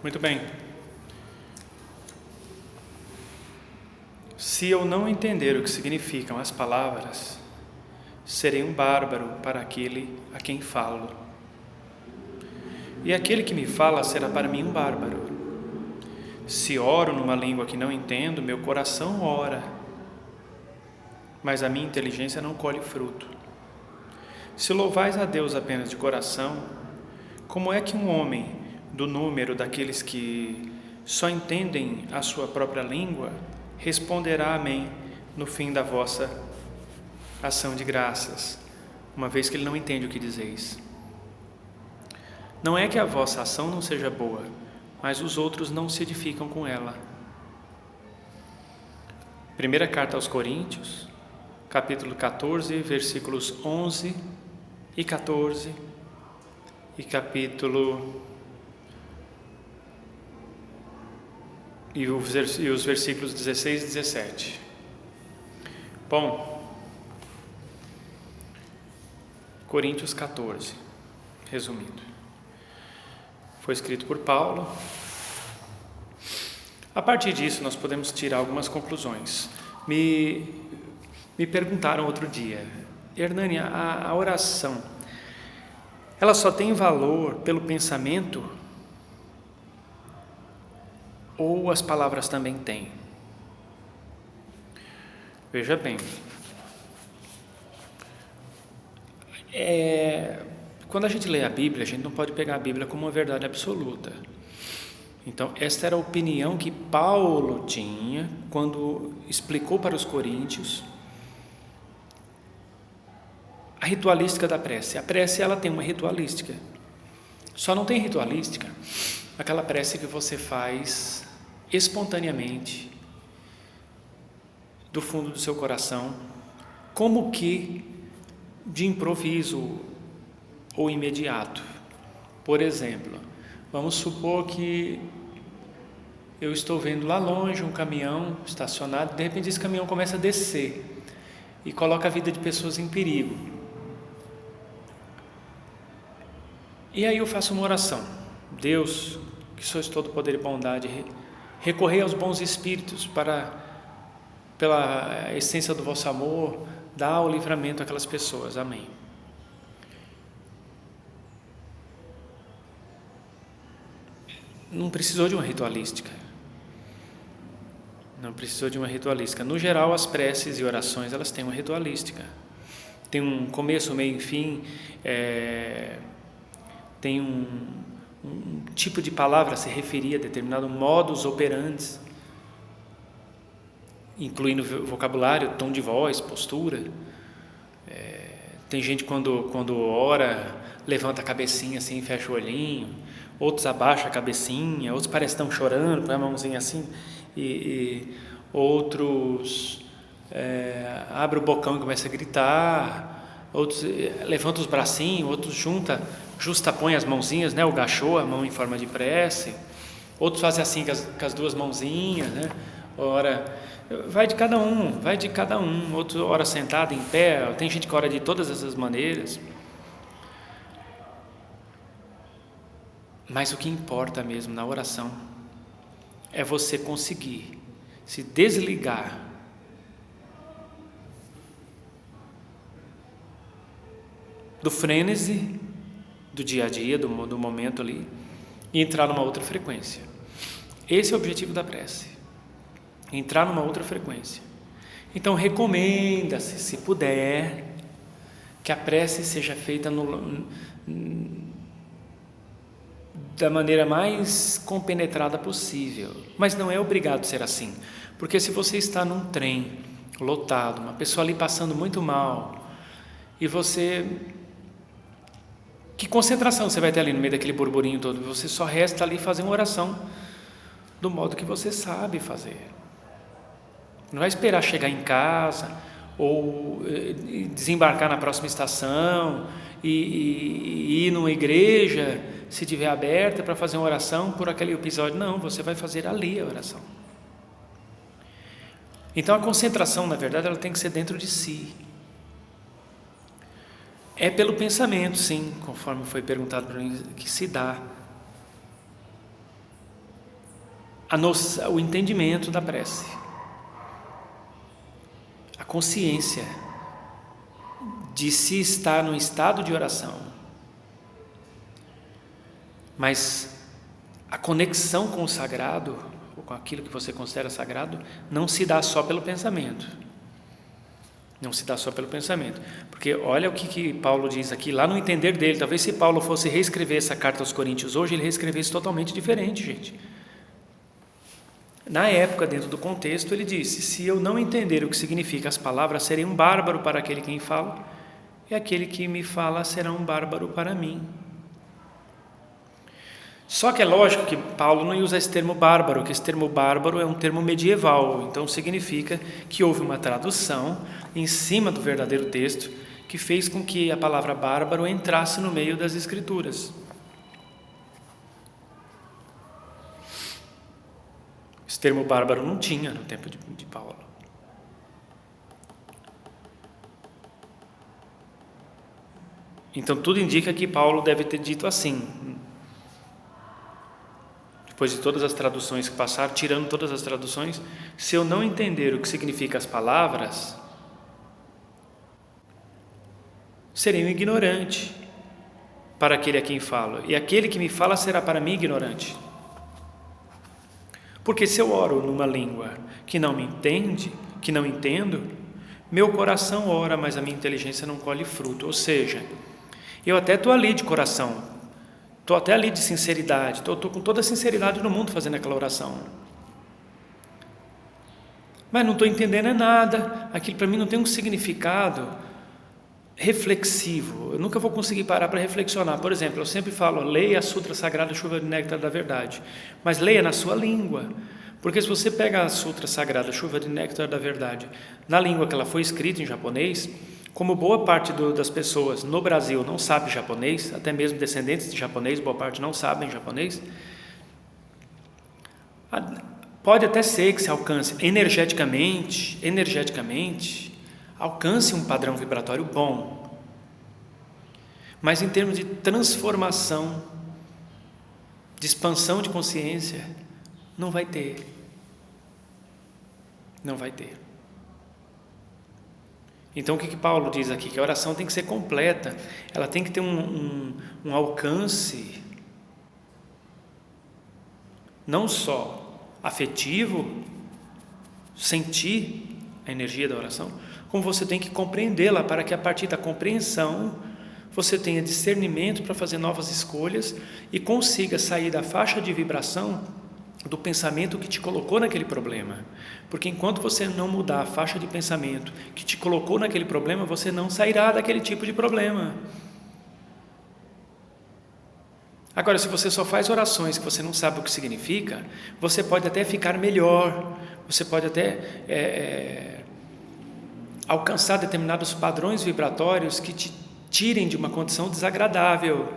Muito bem. Se eu não entender o que significam as palavras, serei um bárbaro para aquele a quem falo. E aquele que me fala será para mim um bárbaro. Se oro numa língua que não entendo, meu coração ora, mas a minha inteligência não colhe fruto. Se louvais a Deus apenas de coração, como é que um homem do número daqueles que só entendem a sua própria língua responderá amém no fim da vossa ação de graças, uma vez que ele não entende o que dizeis? Não é que a vossa ação não seja boa, mas os outros não se edificam com ela. Primeira carta aos Coríntios, capítulo 14, versículos 11 e 14, e os versículos 16 e 17. Bom, Coríntios 14, resumindo, foi escrito por Paulo. A partir disso, nós podemos tirar algumas conclusões. Me perguntaram outro dia: Hernani, a oração, ela só tem valor pelo pensamento ou as palavras também têm? Veja bem, quando a gente lê a Bíblia, a gente não pode pegar a Bíblia como uma verdade absoluta. Então, esta era a opinião que Paulo tinha quando explicou para os coríntios a ritualística da prece. A prece, ela tem uma ritualística. Só não tem ritualística aquela prece que você faz espontaneamente, do fundo do seu coração, como que de improviso ou imediato. Por exemplo, vamos supor que eu estou vendo lá longe um caminhão estacionado, de repente esse caminhão começa a descer e coloca a vida de pessoas em perigo. E aí eu faço uma oração: Deus, que sois todo poder e bondade, recorrei aos bons espíritos pela essência do vosso amor, dá o livramento àquelas pessoas. Amém. Não precisou de uma ritualística. Não precisou de uma ritualística. No geral, as preces e orações, elas têm uma ritualística. Tem um começo, meio e fim, tem um tipo de palavra a se referir a determinado modus operandi, incluindo vocabulário, tom de voz, postura. Tem gente quando ora, levanta a cabecinha assim, fecha o olhinho, outros abaixa a cabecinha, outros parecem que estão chorando, põe a mãozinha assim, e outros abre o bocão e começa a gritar, outros levanta os bracinhos, outros justapõe as mãozinhas, né, o gachô, a mão em forma de prece, outros fazem assim com as duas mãozinhas, né, ora, vai de cada um, outro ora sentado, em pé, tem gente que ora de todas essas maneiras. Mas o que importa mesmo na oração é você conseguir se desligar do frenesi do dia a dia, do momento ali, e entrar numa outra frequência. Esse é o objetivo da prece, entrar numa outra frequência. Então recomenda-se, se puder, que a prece seja feita da maneira mais compenetrada possível, mas não é obrigado a ser assim, porque se você está num trem lotado, uma pessoa ali passando muito mal, e você, que concentração você vai ter ali no meio daquele burburinho todo? Você só resta ali fazer uma oração do modo que você sabe fazer. Não vai esperar chegar em casa ou desembarcar na próxima estação e ir numa igreja, se tiver aberta, para fazer uma oração por aquele episódio. Não, você vai fazer ali a oração. Então a concentração, na verdade, ela tem que ser dentro de si. É pelo pensamento, sim, conforme foi perguntado para mim, que se dá. o entendimento da prece, a consciência de se estar num estado de oração, mas a conexão com o sagrado, ou com aquilo que você considera sagrado, não se dá só pelo pensamento. Não se dá só pelo pensamento. Porque olha o que Paulo diz aqui, lá no entender dele. Talvez se Paulo fosse reescrever essa carta aos Coríntios hoje, ele reescrevesse totalmente diferente, gente. Na época, dentro do contexto, ele disse: se eu não entender o que significa as palavras, serei um bárbaro para aquele quem fala, e aquele que me fala será um bárbaro para mim. Só que é lógico que Paulo não usa esse termo bárbaro, que esse termo bárbaro é um termo medieval, então significa que houve uma tradução em cima do verdadeiro texto que fez com que a palavra bárbaro entrasse no meio das escrituras. Esse termo bárbaro não tinha no tempo de Paulo. Então tudo indica que Paulo deve ter dito assim, depois de todas as traduções que passaram, tirando todas as traduções: se eu não entender o que significa as palavras, serei um ignorante para aquele a quem falo, e aquele que me fala será para mim ignorante. Porque se eu oro numa língua que não me entende, que não entendo, meu coração ora, mas a minha inteligência não colhe fruto. Ou seja, eu até estou ali de coração, estou até ali de sinceridade, estou com toda a sinceridade do mundo fazendo aquela oração, mas não estou entendendo nada, aquilo para mim não tem um significado reflexivo, eu nunca vou conseguir parar para reflexionar. Por exemplo, eu sempre falo: leia a Sutra Sagrada Chuva de Néctar da Verdade, mas leia na sua língua, porque se você pega a Sutra Sagrada Chuva de Néctar da Verdade na língua que ela foi escrita, em japonês, como boa parte das pessoas no Brasil não sabe japonês, até mesmo descendentes de japonês, boa parte não sabem japonês, pode até ser que se alcance energeticamente, alcance um padrão vibratório bom, mas em termos de transformação, de expansão de consciência, não vai ter. Então o que Paulo diz aqui? Que a oração tem que ser completa, ela tem que ter um alcance não só afetivo, sentir a energia da oração, como você tem que compreendê-la, para que a partir da compreensão você tenha discernimento para fazer novas escolhas e consiga sair da faixa de vibração do pensamento que te colocou naquele problema. Porque enquanto você não mudar a faixa de pensamento que te colocou naquele problema, você não sairá daquele tipo de problema. Agora, se você só faz orações que você não sabe o que significa, você pode até ficar melhor, você pode até alcançar determinados padrões vibratórios que te tirem de uma condição desagradável,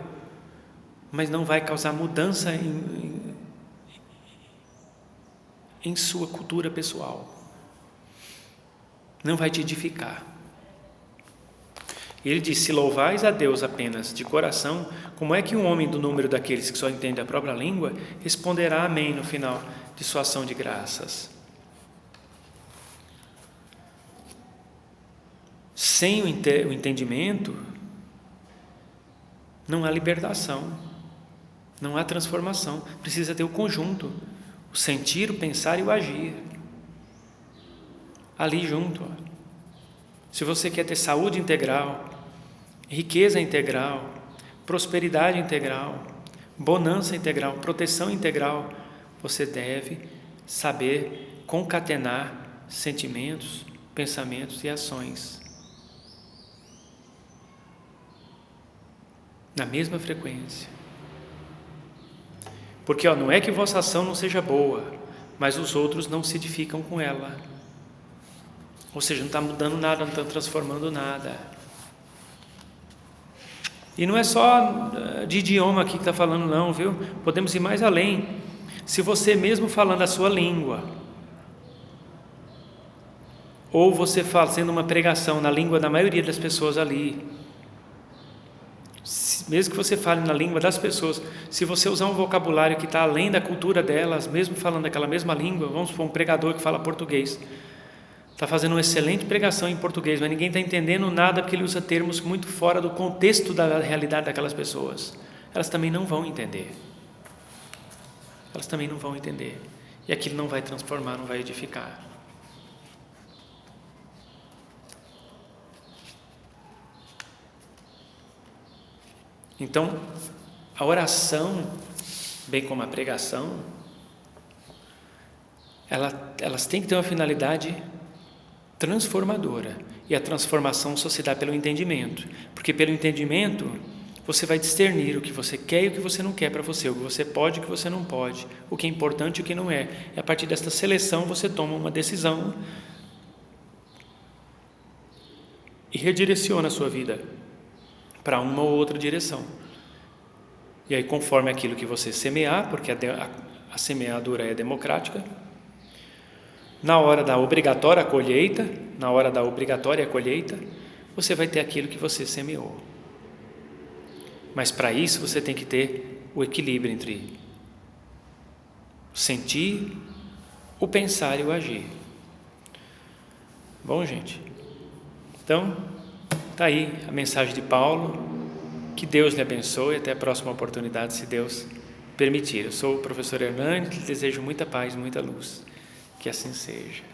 mas não vai causar mudança em sua cultura pessoal, não vai te edificar. Ele diz: se louvais a Deus apenas de coração, como é que um homem do número daqueles que só entende a própria língua responderá amém no final de sua ação de graças? Sem o entendimento, não há libertação, não há transformação. Precisa ter o conjunto, o sentir, o pensar e o agir, ali junto. Se você quer ter saúde integral, riqueza integral, prosperidade integral, bonança integral, proteção integral, você deve saber concatenar sentimentos, pensamentos e ações na mesma frequência. Porque não é que vossa ação não seja boa, mas os outros não se edificam com ela. Ou seja, não está mudando nada, não está transformando nada. E não é só de idioma aqui que está falando não, viu? Podemos ir mais além. Se você mesmo falando a sua língua, ou você fazendo uma pregação na língua da maioria das pessoas ali, mesmo que você fale na língua das pessoas, se você usar um vocabulário que está além da cultura delas, mesmo falando aquela mesma língua, vamos supor um pregador que fala português, está fazendo uma excelente pregação em português, mas ninguém está entendendo nada porque ele usa termos muito fora do contexto da realidade daquelas pessoas. Elas também não vão entender. Elas também não vão entender. E aquilo não vai transformar, não vai edificar. Então, a oração, bem como a pregação, elas têm que ter uma finalidade transformadora, e a transformação só se dá pelo entendimento, porque pelo entendimento você vai discernir o que você quer e o que você não quer para você, o que você pode e o que você não pode, o que é importante e o que não é, e a partir desta seleção você toma uma decisão e redireciona a sua vida para uma ou outra direção, e aí conforme aquilo que você semear, porque a semeadura é democrática, na hora da obrigatória colheita, você vai ter aquilo que você semeou. Mas para isso você tem que ter o equilíbrio entre o sentir, o pensar e o agir. Bom, gente, então está aí a mensagem de Paulo. Que Deus lhe abençoe, até a próxima oportunidade, se Deus permitir. Eu sou o professor Hernandes, desejo muita paz, muita luz. Que assim seja.